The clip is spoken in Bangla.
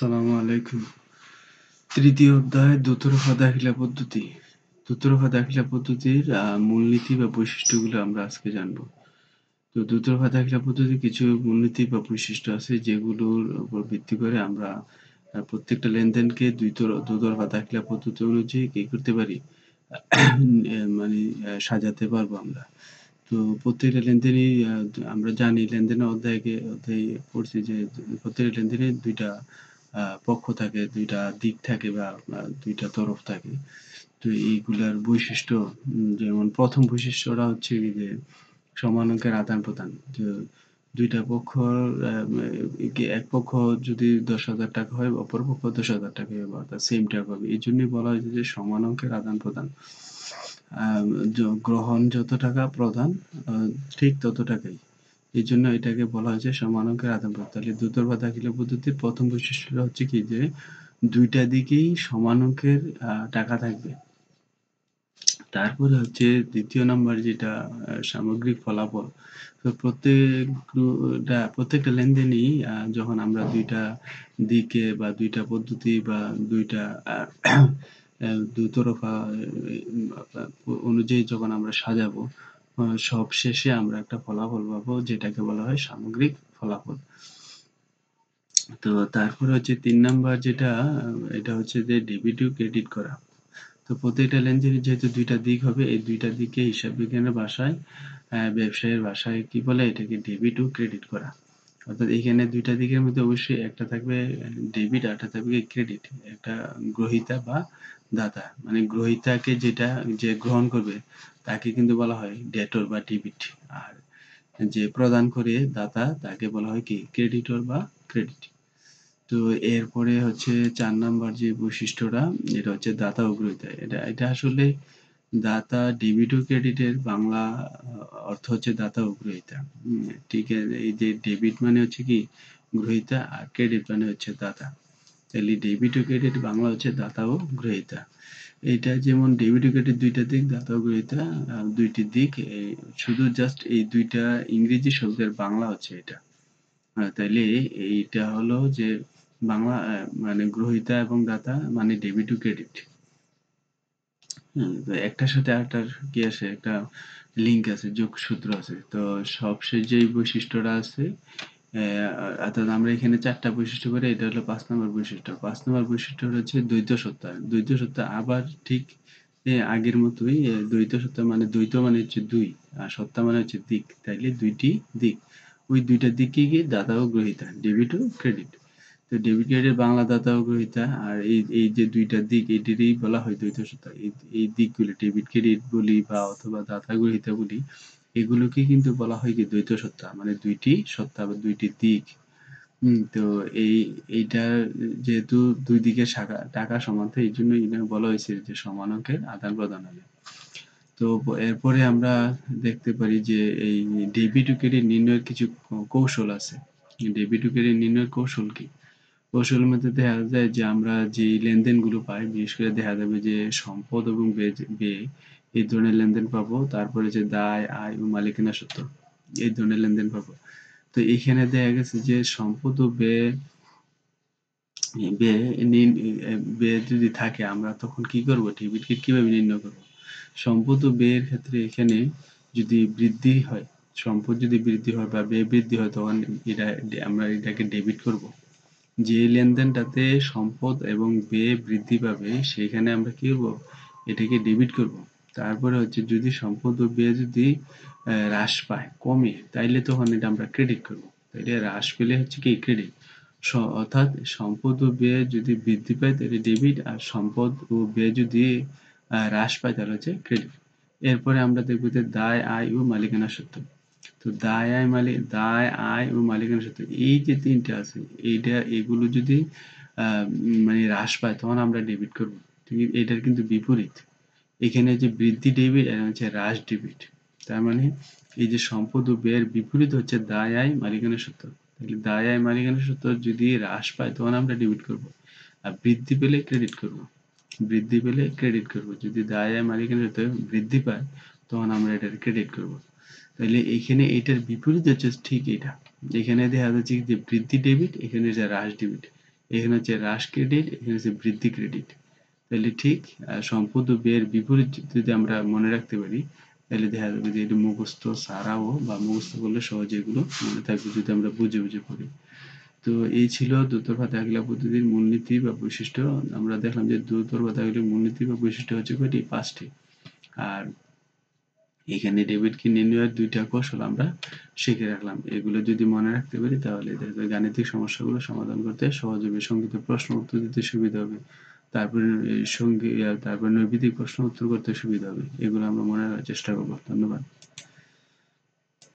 আসসালামু আলাইকুম। তৃতীয় অধ্যায় দোতরফা দাখিলা পদ্ধতি। দোতরফা দাখিলা পদ্ধতির মূলনীতি বা বৈশিষ্ট্যগুলো আমরা আজকে জানব। তো দোতরফা দাখিলা পদ্ধতির কিছু মূলনীতি বা বৈশিষ্ট্য আছে যেগুলোর উপর ভিত্তি করে আমরা প্রত্যেকটা লেনদেনকে দোতরফা দাখিলা পদ্ধতি অনুযায়ী কি করতে পারি মানে সাজাতে পারবো আমরা। তো প্রত্যেকটা লেনদেনই আমরা জানি লেনদেনের অধ্যায়ে পড়ছি যে প্রত্যেকটা লেনদেনে দুইটা পক্ষ থাকে, দুইটা দিক থাকে বা দুইটা তরফ থাকে। তো এইগুলার বৈশিষ্ট্য যেমন প্রথম বৈশিষ্ট্যটা হচ্ছে যে সমান অঙ্কের আদান-প্রদান। তো দুইটা পক্ষ এক পক্ষ যদি 10,000 টাকা হয় অপর পক্ষ 10,000 টাকা হবে অর্থাৎ সেম টাকা হবে। এই জন্যই বলা হয়েছে যে সমান অঙ্কের আদান-প্রদান। গ্রহণ যত টাকা প্রদান ঠিক তত টাকাই। এই জন্য এটাকে বলা হয়েছে সমান অঙ্কের আদান-প্রদান। তাহলে দোতরফা দাখিলা পদ্ধতির প্রথম বৈশিষ্ট্যটা হচ্ছে কি যে দুইটা দিকেই সমান অঙ্কের টাকা থাকবে। তারপরে হচ্ছে দ্বিতীয় নাম্বার যেটা সামগ্রিক ফলাফল। তো প্রত্যেকটা লেনদেনই যখন আমরা দুইটা দিকে বা দুইটা পদ্ধতি বা দুইটা দুতরফা অনুযায়ী যখন আমরা সাজাবো সব শেষে আমরা একটা ফলাফল পাবো যেটাকে বলা হয় সামগ্রিক ফলাফল। তো তারপরে হচ্ছে ৩ নাম্বার যেটা এটা হচ্ছে যে ডেবিট ও ক্রেডিট করা। তো প্রত্যেকটা লেনদেনে যেহেতু দুইটা দিক হবে এই দুইটা দিকে হিসাব বিজ্ঞানের ভাষায় ব্যবসায়ের ভাষায় কি বলে এটাকে ডেবিট ও ক্রেডিট করা। অর্থাৎ এখানে দুইটা দিকের মধ্যে অবশ্যই একটা থাকবে ডেবিট আর একটা থাকবে ক্রেডিট। একটা গ্রহীতা বা দাতা মানে গ্রহীতাকে যে গ্রহণ করবে তাকে কিন্তু বলা হয় ডেটর বা ডেবিট আর যে প্রদান করে দাতা তাকে বলা হয় কি ক্রেডিটর বা ক্রেডিট। তো এরপরে হচ্ছে ৪ নাম্বার যে বৈশিষ্ট্যটা এটা হচ্ছে দাতা ও গ্রহীতা। এটা আসলে দাতা ডেবিট ও ক্রেডিটের বাংলা অর্থ হচ্ছে দাতা ও গ্রহীতা। ঠিক আছে এই যে ডেবিট মানে হচ্ছে কি গ্রহীতা আর ক্রেডিট মানে হচ্ছে দাতা। তাহলে ডেবিট ও ক্রেডিট বাংলা হচ্ছে দাতা ও গ্রহীতা। এটা যেমন ডেবিট ও ক্রেডিট দুইটা দিক দাতা ও গ্রহীতা দুইটি দিক শুধু জাস্ট এই দুইটা ইংরেজি শব্দের বাংলা হচ্ছে এটা। তাইলে এইটা হলো যে বাংলা মানে গ্রহীতা এবং দাতা মানে ডেবিট ও ক্রেডিট। তো একটার সাথে আরেকটার কি আছে একটা লিঙ্ক আছে যোগসূত্র আছে। তো সবশেষ যেই বৈশিষ্ট্যটা আছে অর্থাৎ আমরা এখানে ৪টা বৈশিষ্ট্য করে এটা হলো ৫ নম্বর বৈশিষ্ট্য। ৫ নম্বর বৈশিষ্ট্য হচ্ছে দ্বৈত সত্তা। দ্বৈত সত্তা আবার ঠিক আগের মতোই দ্বৈত সত্তা মানে দ্বৈত মানে হচ্ছে ২ আর সত্তা মানে হচ্ছে দিক। তাইলে ২টি দিক। ওই ২টা দিকই কি দাতা ও গ্রহীতা, ডেবিট ও ক্রেডিট। তো ডেবিট ক্রেডিটের বাংলা দাতা ও গ্রহীতা আর এই যে দুইটা দিক এদেরই বলা হয় দ্বৈত সত্তা। এই দিকগুলো ডেবিট ক্রেডিট বলি বা অথবা দাতা গ্রহীতা বলি এগুলোকে কিন্তু বলা হয় কি দ্বৈত সত্তা মানে দুইটি সত্তা বা দুইটি দিক। তো এইটা যেহেতু দুই দিকের টাকা সমান তো এই জন্য এখানে বলা হয়েছে যে সমান অঙ্কের আদান প্রদান হবে। তো এরপরে আমরা দেখতে পারি যে এই ডেবিট ও ক্রেডিট নির্ণয়ের কিছু কৌশল আছে। ডেবিট ও ক্রেডিট নির্ণয়ের কৌশল কি? কৌশলের মধ্যে দেখা যায় যে আমরা যে লেনদেনগুলো পাই বিশেষ করে দেখা যাবে যে সম্পদ এবং ব্যয় এই ধরনের লেনদেন পাবো। তারপরে যে দায়, আয় ও মালিকানা সত্ত্ব এই ধরনের লেনদেন পাবো। তো এখানে দেখা গেছে যে সম্পদ ও ব্যয় ব্যয় যদি থাকে আমরা তখন কি করব? ডেবিট ক্রেডিট কিভাবে নির্ণয় করব? সম্পদ ও ব্যয়ের ক্ষেত্রে এখানে যদি বৃদ্ধি হয়, সম্পদ যদি বৃদ্ধি হয় বা ব্যয় বৃদ্ধি হয় তখন আমরা এটাকে ডেবিট করব। যে লেনদেনটাতে সম্পদ এবং ব্যয় বৃদ্ধি পাবে সেখানে আমরা কি করব? এটাকে ডেবিট করব। তারপরে হচ্ছে যদি সম্পদ ও ব্যয় যদি হ্রাস পায়, কমে তাইলে তখন এটা আমরা ক্রেডিট করব। তাইলে হ্রাস পেলে হচ্ছে কি ক্রেডিট। অর্থাৎ সম্পদ ও ব্যয় যদি বৃদ্ধি পায় তাহলে ডেবিট আর সম্পদ ও ব্যয় যদি হ্রাস পায় তাহলে হচ্ছে ক্রেডিট। এরপরে আমরা দেখব যে দায়, আয় ও মালিকানা সত্ত্ব। তো দায়, আয় ও মালিকানা সত্ত্ব এই যে ৩ টা আছে এগুলো যদি মানে হ্রাস পায় তখন আমরা ডেবিট করব। এটার কিন্তু বিপরীত। এখানে যে বৃদ্ধি ডেবিট আর হচ্ছে হ্রাস ডেবিট। তার মানে এই যে সম্পদ ও ব্যয়ের বিপরীত হচ্ছে দায়, আয়, মালিকানা সত্ত্ব। তাহলে দায়, আয়, মালিকানা সত্ত্ব যদি হ্রাস পায় তখন আমরা ডেবিট করব। আর বৃদ্ধি পেলে ক্রেডিট করব। বৃদ্ধি পেলে ক্রেডিট করব। যদি দায়, আয়, মালিকানা সত্ত্ব বৃদ্ধি পায় তখন আমরা এটার ক্রেডিট করব। তাহলে এখানে এটার বিপরীত হচ্ছে ঠিক এটা। এখানে দেখা যাচ্ছে যে বৃদ্ধি ডেবিট এখানে যে হ্রাস ডেবিট। এখানে হচ্ছে হ্রাস ক্রেডিট, এখানে হচ্ছে বৃদ্ধি ক্রেডিট। তাহলে ঠিক সম্পদ ও ব্যয়ের বিপরীত যদি আমরা মনে রাখতে পারি, তাহলে দেখা যাবে যে এটা মুখস্থ ছাড়াও বা মুখস্থ করলে সহজে এগুলো মনে থাকবে যদি আমরা বুঝে বুঝে পড়ি। তো এই ছিল দ্রুত বা দাখিলা পদ্ধতির মূলনীতি বা বৈশিষ্ট্য। আমরা দেখলাম যে দ্রুত বা দাখিলার মূলনীতি বা বৈশিষ্ট্য হচ্ছে কয়টি? 5টি। আর এখানে ডেবিটকে নির্ণয়ের 2টা কৌশল আমরা শিখে রাখলাম। এগুলো যদি মনে রাখতে পারি তাহলে দেখবে গাণিতিক সমস্যাগুলো সমাধান করতে সহজ হবে, সংক্ষিপ্ত প্রশ্ন উত্তর দিতে সুবিধা হবে। তারপরে তারপর নৈবেদিক প্রশ্ন উত্তর করতে সুবিধা হবে। এগুলো আমরা মনে রাখার চেষ্টা করব। ধন্যবাদ।